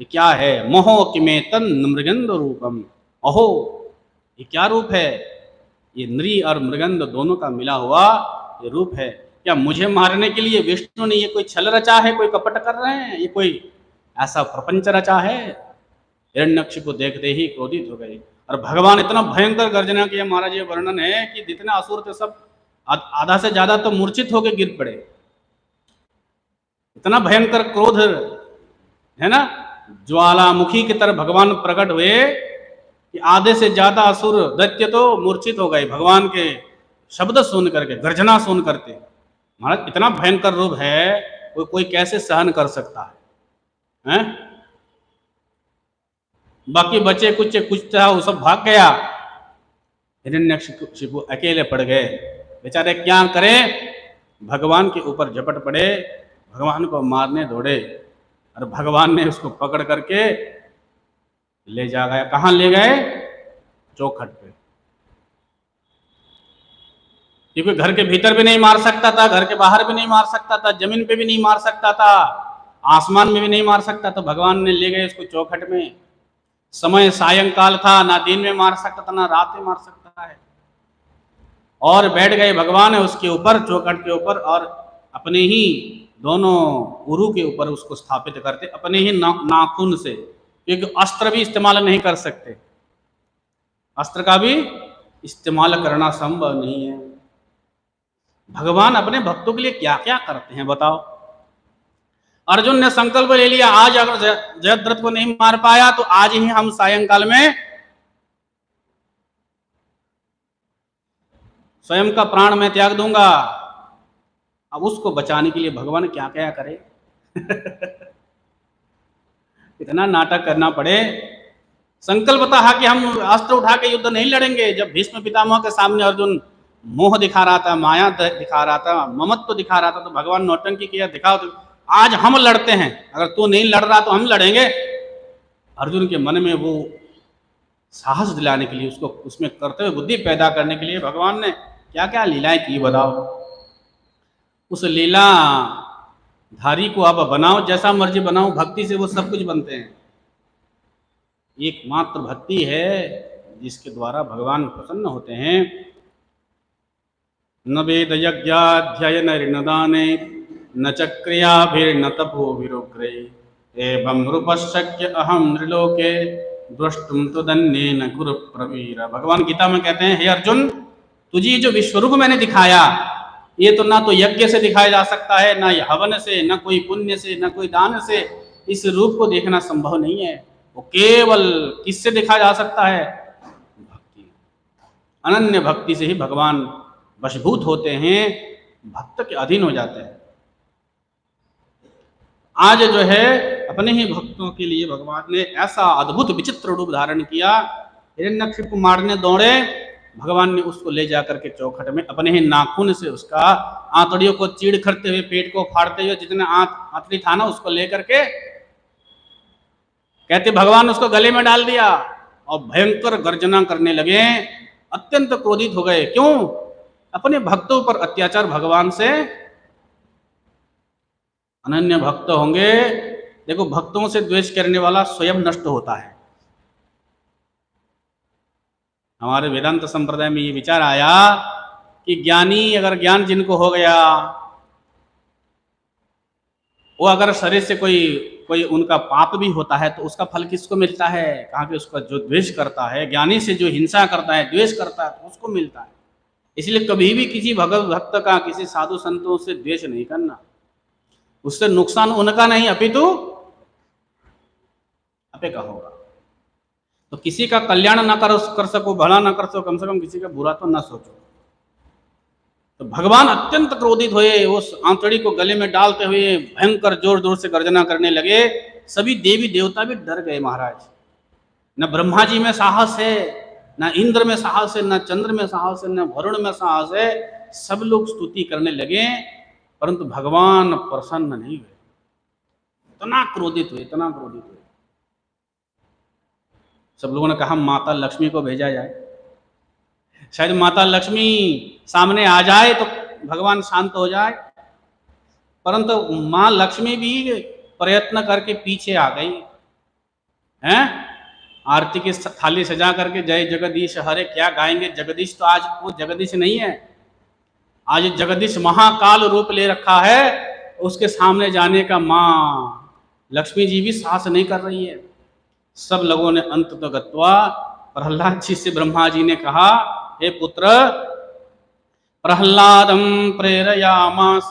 A: ये क्या है? मोहो किमे तन मृगंध रूपम, अहो ये क्या रूप है? ये नरी और मृगंध दोनों का मिला हुआ ये रूप है। क्या मुझे मारने के लिए विष्णु ने ये कोई छल रचा है? कोई कपट कर रहे हैं? ये कोई ऐसा प्रपंच रचा है? हिरण्यकशिपु देखते ही क्रोधित हो गए और भगवान इतना भयंकर गर्जना किया। महाराज ये वर्णन है कि जितने असुर थे सब आधा से ज्यादा तो मूर्छित होकर गिर पड़े। इतना भयंकर क्रोध है ना, ज्वालामुखी की तरह भगवान प्रकट हुए कि आधे से ज्यादा असुर दैत्य तो मूर्छित हो गए भगवान के शब्द सुन करके, गर्जना सुन करके। महाराज इतना भयंकर रूप है, कोई कैसे सहन कर सकता है? बाकी बचे कुछ था वो सब भाग गया, हिरण्यकशिपु अकेले पड़ गए। बेचारे क्या करें, भगवान के ऊपर झपट पड़े, भगवान को मारने दौड़े और भगवान ने उसको पकड़ करके ले जा गया। कहाँ ले गए? चौखट पे। क्योंकि घर के भीतर भी नहीं मार सकता था, घर के बाहर भी नहीं मार सकता था, जमीन पे भी नहीं मार सकता था, आसमान में भी नहीं मार सकता, तो भगवान ने ले गए उसको चौखट में। समय सायंकाल था, ना दिन में मार सकता था ना रात में मार सकता है। और बैठ गए भगवान उसके ऊपर, चौखट के ऊपर, और अपने ही दोनों उरु के ऊपर उसको स्थापित करते, अपने ही नाखून से, क्योंकि अस्त्र भी इस्तेमाल नहीं कर सकते, अस्त्र का भी इस्तेमाल करना संभव नहीं है। भगवान अपने भक्तों के लिए क्या क्या करते हैं बताओ। अर्जुन ने संकल्प ले लिया, आज अगर जयद्रथ को नहीं मार पाया तो आज ही हम सायंकाल में स्वयं का प्राण मैं त्याग दूंगा। अब उसको बचाने के लिए भगवान क्या क्या करे इतना नाटक करना पड़े। संकल्प था कि हम अस्त्र उठा के युद्ध नहीं लड़ेंगे। जब भीष्म पितामह के सामने अर्जुन मोह दिखा रहा था, माया दिखा रहा था, ममत्व दिखा रहा था, तो भगवान नौटंकी किया, दिखाओ तो आज हम लड़ते हैं, अगर तू नहीं लड़ रहा तो हम लड़ेंगे। अर्जुन के मन में वो साहस दिलाने के लिए, उसको उसमें कर्तव्य बुद्धि पैदा करने के लिए भगवान ने क्या क्या लीलाएं की बताओ। उस लीला धारी को आप बनाओ, जैसा मर्जी बनाओ, भक्ति से वो सब कुछ बनते हैं। एकमात्र भक्ति है जिसके द्वारा भगवान प्रसन्न होते हैं। न वेद यज्ञाध्ययन ऋण दाने न चक्रियाभिर्न तपोभिरुग्रे एवं रूपशक्य अहम नृलोके द्रष्टुम तदन्येन कुरु प्रवीर। भगवान गीता में कहते हैं, हे अर्जुन, तुझे जो विश्वरूप मैंने दिखाया, ये तो ना तो यज्ञ से दिखाया जा सकता है, ना हवन से, ना कोई पुण्य से, ना कोई दान से इस रूप को देखना संभव नहीं है। वो केवल किससे देखा जा सकता है? भक्ति, अनन्य भक्ति से ही भगवान वशभूत होते हैं, भक्त के अधीन हो जाते हैं। आज जो है अपने ही भक्तों के लिए भगवान ने ऐसा अद्भुत विचित्र रूप धारण किया। हिरण्यकशिपु को मारने दौड़े, भगवान ने उसको ले जाकर के चौखट में अपने ही नाखून से उसका आंतड़ियों को चीड़ करते हुए, पेट को फाड़ते हुए, जितना आंतड़ी था ना उसको लेकर के, कहते भगवान उसको गले में डाल दिया और भयंकर गर्जना करने लगे। अत्यंत क्रोधित हो गए। क्यों? अपने भक्तों पर अत्याचार भगवान से। अनन्य भक्त होंगे, देखो भक्तों से द्वेष करने वाला स्वयं नष्ट होता है। हमारे वेदांत संप्रदाय में ये विचार आया कि ज्ञानी, अगर ज्ञान जिनको हो गया, वो अगर शरीर से कोई उनका पाप भी होता है तो उसका फल किसको मिलता है? कहा कि उसका जो द्वेष करता है, ज्ञानी से जो हिंसा करता है, द्वेष करता है, तो उसको मिलता है। इसलिए कभी भी किसी भक्त का, किसी साधु संतों से द्वेष नहीं करना। उससे नुकसान उनका नहीं अपितु आपे का होगा। तो किसी का कल्याण ना कर सको, भला ना कर सको, कम से कम किसी का बुरा तो ना सोचो। तो भगवान अत्यंत क्रोधित हुए, उस आंतड़ी को गले में डालते हुए भयंकर जोर जोर से गर्जना करने लगे। सभी देवी देवता भी डर गए महाराज। न ब्रह्मा जी में साहस है, न इंद्र में साहस है, न चंद्र में साहस है, न वरुण में साहस है। सब लोग स्तुति करने लगे, परंतु भगवान प्रसन्न नहीं हुए। इतना क्रोधित हुए, इतना क्रोधित हुए। सब लोगों ने कहा माता लक्ष्मी को भेजा जाए, शायद माता लक्ष्मी सामने आ जाए तो भगवान शांत हो जाए। परंतु मां लक्ष्मी भी प्रयत्न करके पीछे आ गई हैं। आरती की थाली सजा करके जय जगदीश हरे क्या गाएंगे? जगदीश तो आज वो जगदीश नहीं है, आज जगदीश महाकाल रूप ले रखा है। उसके सामने जाने का मां लक्ष्मी जी भी साहस नहीं कर रही है। सब लोगों ने अंत तो गत्वा प्रहलाद जी से ब्रह्मा जी ने कहा, हे पुत्र, प्रहलादं प्रेरयामास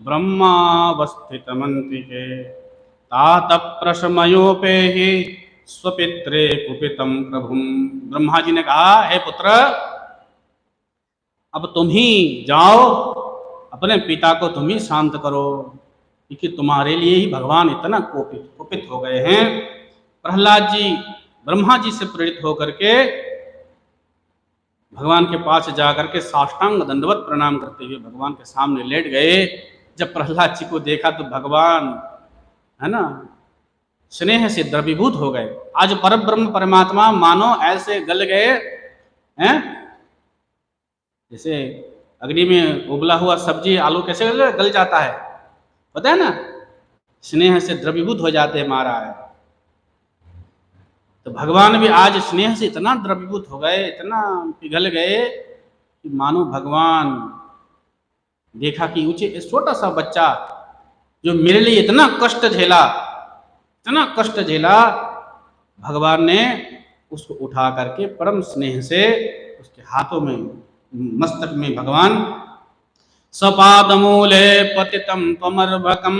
A: ब्रह्मावस्थितमन्त्रिके तात प्रशमयोपेहि स्वपित्रे कुपितं प्रभुं। ब्रह्मा जी ने कहा, हे पुत्र, अब तुम ही जाओ, अपने पिता को तुम ही शांत करो, क्योंकि तुम्हारे लिए ही भगवान इतना कुपित हो गए हैं। प्रहलाद जी ब्रह्मा जी से प्रेरित होकर के भगवान के पास जाकर के साष्टांग दंडवत प्रणाम करते हुए भगवान के सामने लेट गए। जब प्रहलाद जी को देखा तो भगवान, है ना, स्नेह से द्रवीभूत हो गए। आज परब्रह्म परमात्मा मानो ऐसे गल गए हैं, जैसे अग्नि में उबला हुआ सब्जी आलू कैसे गल जाता है, पता है ना, स्नेह से द्रवीभूत हो जाते हैं महाराज। तो भगवान भी आज स्नेह से इतना द्रवीभूत हो गए, इतना पिघल गए कि मानो भगवान देखा कि ऊंचे छोटा सा बच्चा जो मेरे लिए इतना कष्ट झेला, इतना कष्ट झेला, भगवान ने उसको उठा करके परम स्नेह से उसके हाथों में, मस्तक में भगवान सपादमूले पतितं त्वमर्भकं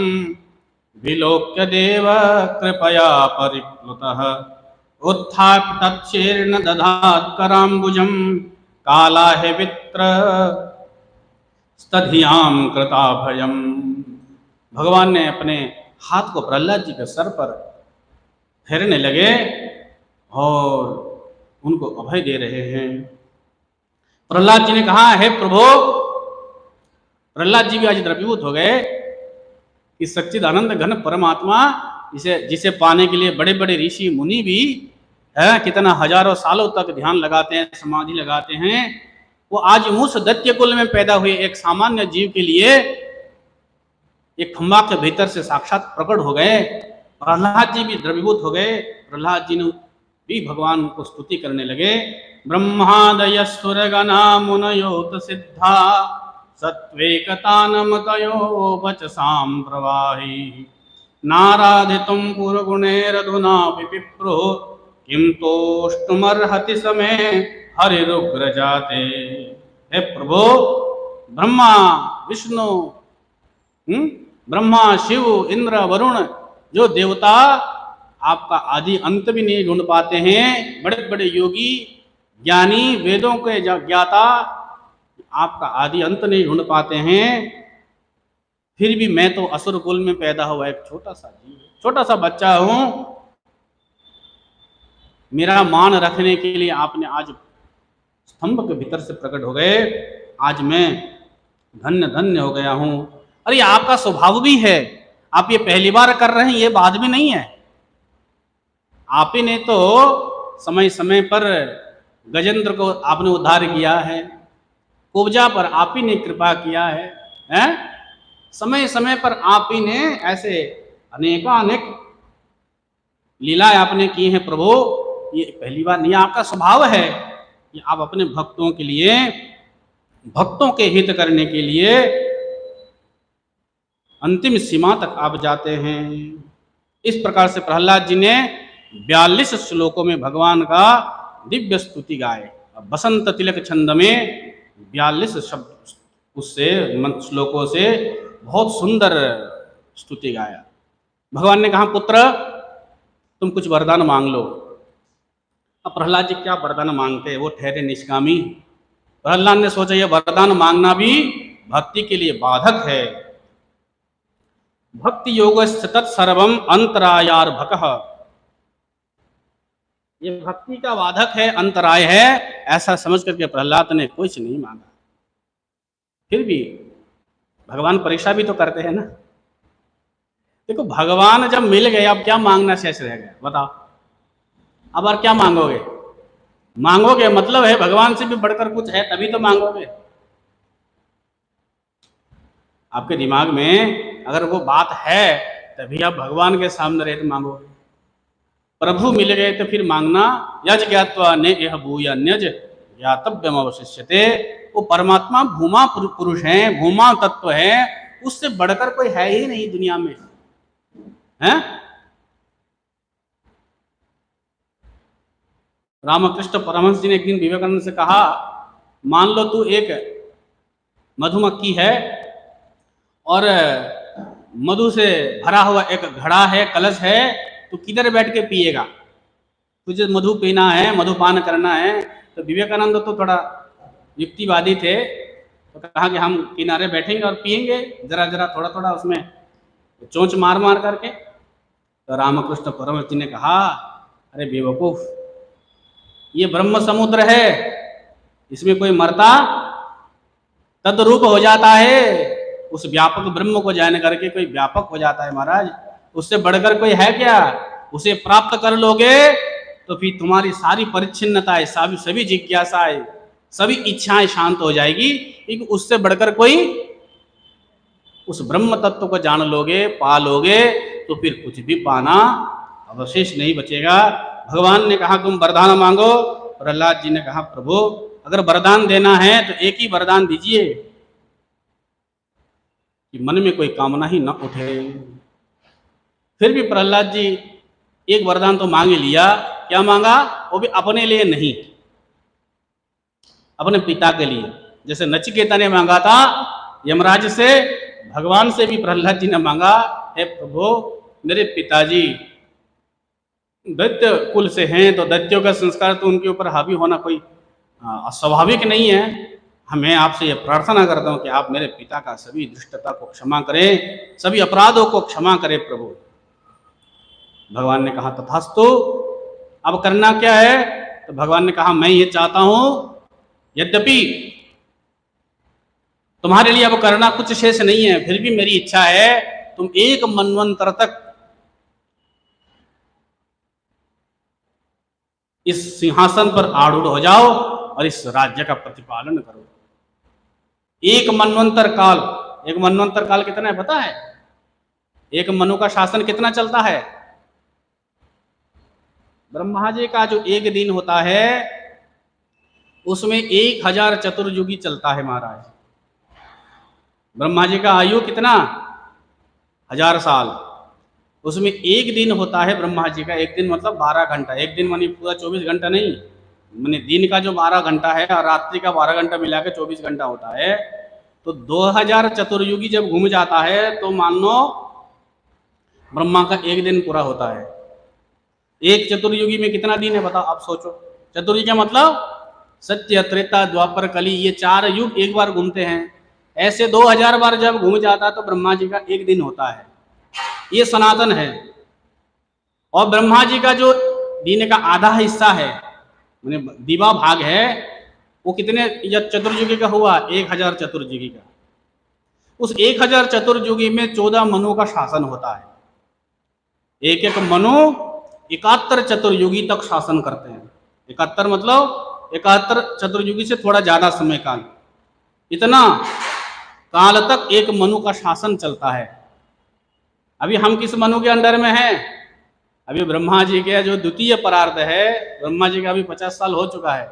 A: विलोक्य देव कृपया परिप्लुतः उत्थाप्य तच्छीर्ण दधात् कराम्बुजं कालाहि वित्र स्तधियां कृताभयम्। भगवान ने अपने हाथ को प्रहलाद जी के सर पर फेरने लगे और उनको अभय दे रहे हैं। प्रहलाद जी ने कहा, हे प्रभु, प्रहलाद जी भी आज द्रवीभूत हो गए कि सच्चिदानंद घन परमात्मा जिसे पाने के लिए बड़े बड़े ऋषि मुनि भी है कितना हजारों सालों तक ध्यान लगाते हैं, समाधि लगाते हैं, वो आज मुस दैत्य कुल में पैदा हुए एक सामान्य जीव के लिए एक खंभा के भीतर से साक्षात प्रकट हो गए। प्रहलाद जी भी द्रवीभूत हो गए। प्रहलाद जी ने भी भगवान को स्तुति करने लगे। ब्रह्मादय सुरगणा मुनयोत सिद्धा सत्वेकतानमतयो वचसां प्रवाही नाराधितुं पुरगुणैरधुना विप्रो किं तोष्टुमर्हति समे हरिरुग्र जाते। हे प्रभु, ब्रह्मा विष्णु, ब्रह्मा शिव इंद्र वरुण जो देवता आपका आदि अंत भी नहीं ढूंढ पाते हैं, बड़े बड़े योगी ज्ञानी वेदों के ज्ञाता आपका आदि अंत नहीं ढूंढ पाते हैं, फिर भी मैं तो असुर कुल में पैदा हुआ एक छोटा सा जीव, छोटा सा बच्चा हूं, मेरा मान रखने के लिए आपने आज स्तंभ के भीतर से प्रकट हो गए। आज मैं धन्य धन्य हो गया हूं। अरे आपका स्वभाव भी है, आप ये पहली बार कर रहे हैं, ये बात भी नहीं है। आप ही ने तो समय समय पर गजेंद्र को आपने उद्धार किया है, कुब्जा पर आप ही ने कृपा किया है, हैं? समय समय पर आप ही ने ऐसे अनेकानेक लीलाएं आपने की हैं प्रभु। ये पहली बार नहीं, आपका स्वभाव है कि आप अपने भक्तों के लिए, भक्तों के हित करने के लिए अंतिम सीमा तक आप जाते हैं। इस प्रकार से प्रहलाद जी ने 42 श्लोकों में भगवान का दिव्य स्तुति गाए। बसंत तिलक छंद में 42 शब्द उससे श्लोकों से बहुत सुंदर स्तुति गाया। भगवान ने कहा, पुत्र तुम कुछ वरदान मांग लो। अब प्रहलाद जी क्या वरदान मांगते, वो ठहरे निष्कामी। प्रहलाद ने सोचा ये वरदान मांगना भी भक्ति के लिए बाधक है। भक्ति योग स्थित सर्वम अंतरायार्भकः, ये भक्ति का बाधक है, अंतराय है, ऐसा समझ करके प्रहलाद ने कुछ नहीं मांगा। फिर भी भगवान परीक्षा भी तो करते हैं ना। देखो भगवान जब मिल गए, अब क्या मांगना शेष रह गया बताओ। अब और क्या मांगोगे? मांगोगे मतलब है भगवान से भी बढ़कर कुछ है तभी तो मांगोगे। आपके दिमाग में अगर वो बात है तभी आप भगवान के सामने रहे तो मांगोगे। प्रभु मिल गए तो फिर मांगना। यज ज्ञात्वा ने यह भूयान्यज ज्ञातव्यम अवशिष्यते। वो परमात्मा भूमा पुरुष है, भूमा तत्व है, उससे बढ़कर कोई है ही नहीं दुनिया में, है? रामकृष्ण परमहंस जी ने एक दिन विवेकानंद से कहा, मान लो तू एक मधुमक्खी है और मधु से भरा हुआ एक घड़ा है, कलश है, तो किधर बैठ के पिएगा? तुझे मधु पीना है, मधुपान करना है। तो विवेकानंद तो थोड़ा युक्तिवादी थे, तो कहा कि हम किनारे बैठेंगे और पिएंगे जरा जरा थोड़ा थोड़ा उसमें चोंच मार मार करके। तो रामकृष्ण परमहंस जी ने कहा, अरे बेवकूफ, ये ब्रह्म समुद्र है, इसमें कोई मरता तद्रूप हो जाता है। उस व्यापक ब्रह्म को जान करके कोई व्यापक हो जाता है महाराज, उससे बढ़कर कोई है क्या? उसे प्राप्त कर लोगे तो फिर तुम्हारी सारी परिच्छिन्नताएं, सभी जिज्ञासाएं, सभी इच्छाएं शांत हो जाएगी, क्योंकि उससे बढ़कर कोई, उस ब्रह्म तत्व को जान लोगे, पा लोगे तो फिर कुछ भी पाना अवशेष नहीं बचेगा। भगवान ने कहा तुम वरदान मांगो। प्रहलाद जी ने कहा प्रभु अगर वरदान देना है तो एक ही वरदान दीजिए कि मन में कोई कामना ही न उठे। फिर भी प्रहलाद जी एक वरदान तो मांग लिया। क्या मांगा? वो भी अपने लिए नहीं, अपने पिता के लिए। जैसे नचिकेता ने मांगा था यमराज से, भगवान से भी प्रहलाद जी ने मांगा, हे प्रभु मेरे पिताजी दैत्य कुल से हैं, तो दैत्यों का संस्कार तो उनके ऊपर हावी होना कोई अस्वाभाविक नहीं है। मैं आपसे ये प्रार्थना करता हूँ कि आप मेरे पिता का सभी दुष्टता को क्षमा करें, सभी अपराधों को क्षमा करें प्रभु। भगवान ने कहा तथास्तु। अब करना क्या है? तो भगवान ने कहा मैं ये चाहता हूं, यद्यपि तुम्हारे लिए अब करना कुछ शेष नहीं है, फिर भी मेरी इच्छा है तुम एक मनवंतर तक इस सिंहासन पर आरूढ़ हो जाओ और इस राज्य का प्रतिपालन करो। एक मनवंतर काल। एक मनवंतर काल कितना है पता है? एक मनु का शासन कितना चलता है? ब्रह्मा जी का जो एक दिन होता है उसमें 1000 चतुर्युगी चलता है महाराज। ब्रह्मा जी का आयु कितना? 1000 साल। उसमें एक दिन होता है ब्रह्मा जी का। एक दिन मतलब 12 घंटा। एक दिन मानी पूरा 24 घंटा नहीं, मानी दिन का जो 12 घंटा है और रात्रि का 12 घंटा मिला के 24 घंटा होता है। तो 2000 चतुर्युगी जब घूम जाता है तो मान लो ब्रह्मा का एक दिन पूरा होता है। एक चतुर्युगी में कितना दिन है बताओ? आप सोचो। चतुर्युगी का मतलब सत्य, त्रेता, द्वापर, कली, ये 4 युग एक बार घूमते हैं। ऐसे 2000 बार जब घूम जाता तो ब्रह्मा जी का एक दिन होता है। ये सनातन है। और ब्रह्मा जी का जो दिन का आधा हिस्सा है, माने दिवा भाग है, वो कितने चतुर्युगी का हुआ? 1000 चतुर्युगी का। उस 1000 चतुर्युगी में 14 मनु का शासन होता है। एक एक मनु 71 चतुर्युगी तक शासन करते हैं। 71 मतलब 71 चतुर्युगी से थोड़ा ज्यादा समय काल, इतना काल तक एक मनु का शासन चलता है। अभी हम किस मनु के अंडर में हैं? अभी ब्रह्मा जी के जो द्वितीय परार्ध है, ब्रह्मा जी का अभी 50 साल हो चुका है।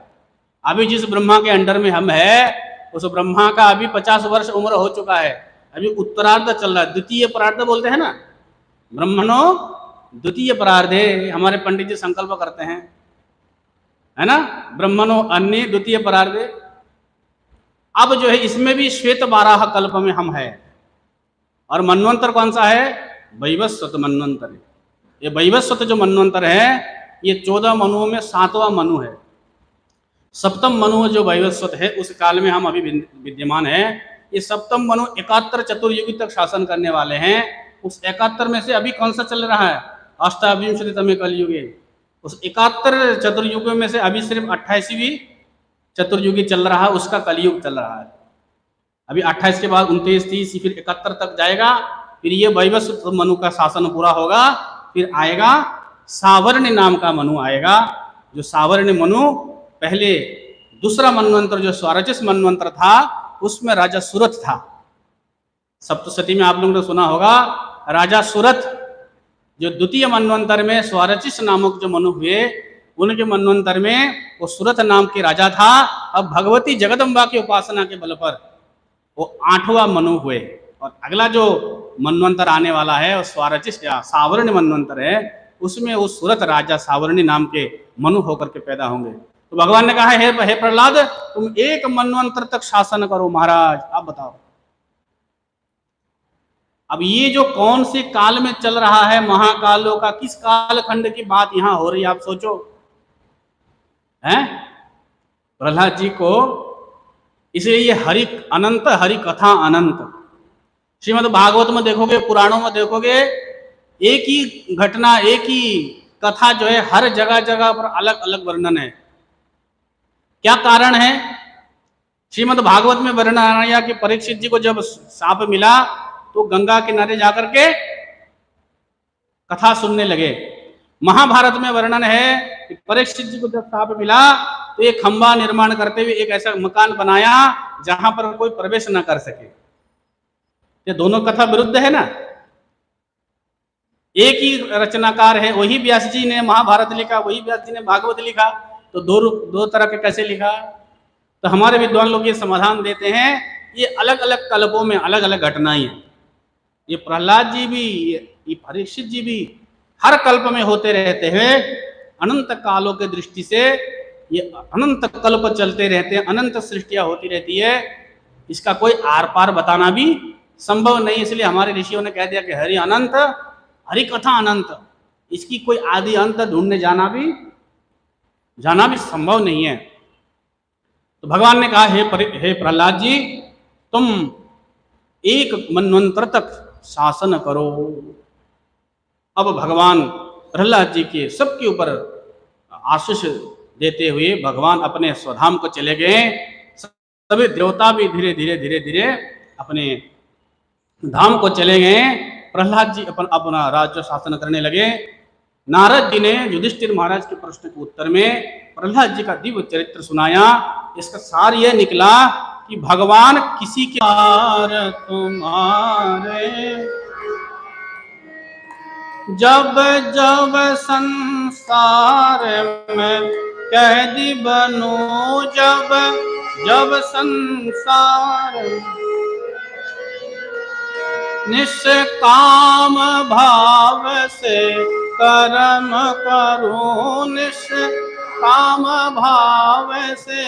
A: अभी जिस ब्रह्मा के अंडर में हम है उस ब्रह्मा का अभी 50 वर्ष उम्र हो चुका है। अभी उत्तरार्ध चल रहा है। द्वितीय परार्ध बोलते हैं ना, ब्रह्मणो द्वितीय परार्धे, हमारे पंडित जी संकल्प करते हैं, है ना, ब्रह्मणो अन्य द्वितीय परार्धे। अब जो है इसमें भी श्वेत 12 कल्प में हम है। और मनवंतर कौन सा है? वैवस्वत मनवंतर। ये वैवस्वत जो मनवंतर है ये 14 मनुओं में 7वां मनु है। सप्तम मनु जो वैवस्वत है उस काल में हम अभी विद्यमान है। ये सप्तम मनु 71 चतुर्युगी तक शासन करने वाले हैं। उस 71 में से अभी कौन सा चल रहा है? अष्टाविंशतितमे कलयुगे। उस 71 चतुर्युगों में से अभी सिर्फ 28वीं चतुर्युगी चल रहा है, उसका कलयुग चल रहा है। अभी 28 के बाद 29, 30, फिर 71 तक जाएगा। फिर ये वैवस्वत मनु का शासन पूरा होगा। फिर आएगा सावर्ण्य नाम का मनु आएगा। जो सावर्ण्य मनु पहले दूसरा मनवंतर जो स्वारचिस मनवंतर था उसमें राजा सुरथ था। सप्तशती में आप लोगों ने सुना होगा राजा सुरथ, जो द्वितीय मनवंतर में स्वारचिस नामक जो मनु हुए उनके मनवंतर में वो सुरथ नाम के राजा था। अब भगवती जगदम्बा की उपासना के बल पर वो 8वां मनु हुए। और अगला जो मनवंतर आने वाला है वो स्वारचिस या सावर्ण्य मनवंतर है, उसमें वो सुरथ राजा सावर्ण्य नाम के मनु होकर के पैदा होंगे। तो भगवान ने कहा हे प्रहलाद तुम एक मनवंतर तक शासन करो महाराज। आप बताओ अब ये जो कौन से काल में चल रहा है महाकालों का, किस काल खंड की बात यहां हो रही है? आप सोचो हैं प्रहलाद जी को। इसलिए ये हरि अनंत, हरि कथा अनंत। श्रीमद् भागवत में देखोगे, पुराणों में देखोगे, एक ही घटना, एक ही कथा जो है हर जगह जगह पर अलग अलग वर्णन है। क्या कारण है? श्रीमद् भागवत में वर्णन आया कि परीक्षित जी को जब साप मिला तो गंगा किनारे जाकर के कथा सुनने लगे। महाभारत में वर्णन है कि परीक्षित जी को जब साप मिला तो एक खंबा निर्माण करते हुए एक ऐसा मकान बनाया जहां पर कोई प्रवेश न कर सके। ये दोनों कथा विरुद्ध है ना। एक ही रचनाकार है, वही व्यास जी ने महाभारत लिखा, वही व्यास जी ने भागवत लिखा, तो दो तरह के कैसे लिखा? तो हमारे विद्वान लोग ये समाधान देते हैं, ये अलग अलग कल्पों में अलग अलग घटनाएं हैं। ये प्रहलाद जी भी, ये परीक्षित जी भी हर कल्प में होते रहते हैं। अनंत कालों के दृष्टि से ये अनंत कल्प चलते रहते हैं, अनंत सृष्टियां होती रहती है। इसका कोई आर पार बताना भी संभव नहीं। इसलिए हमारे ऋषियों ने कह दिया कि हरि अनंत, हरि कथा अनंत, इसकी कोई आदि अंत ढूंढने जाना भी संभव नहीं है। तो भगवान ने कहा, हे प्रहलाद जी, तुम एक मनवंतर तक शासन करो। अब भगवान प्रहलाद जी के सबके ऊपर आशीष देते हुए भगवान अपने स्वधाम को चले गए। सभी देवता भी धीरे धीरे अपने धाम को चले गए। प्रहलाद जी अपना राज्य शासन करने लगे। नारद जी ने युधिष्ठिर महाराज के प्रश्न के उत्तर में प्रहलाद जी का दिव्य चरित्र सुनाया। इसका सार यह निकला कि भगवान किसी के तुम्हारे जब जब संसार में कैदी बनूं, जब जब संसार निष्काम भाव से कर्म करूं, निष्काम भाव से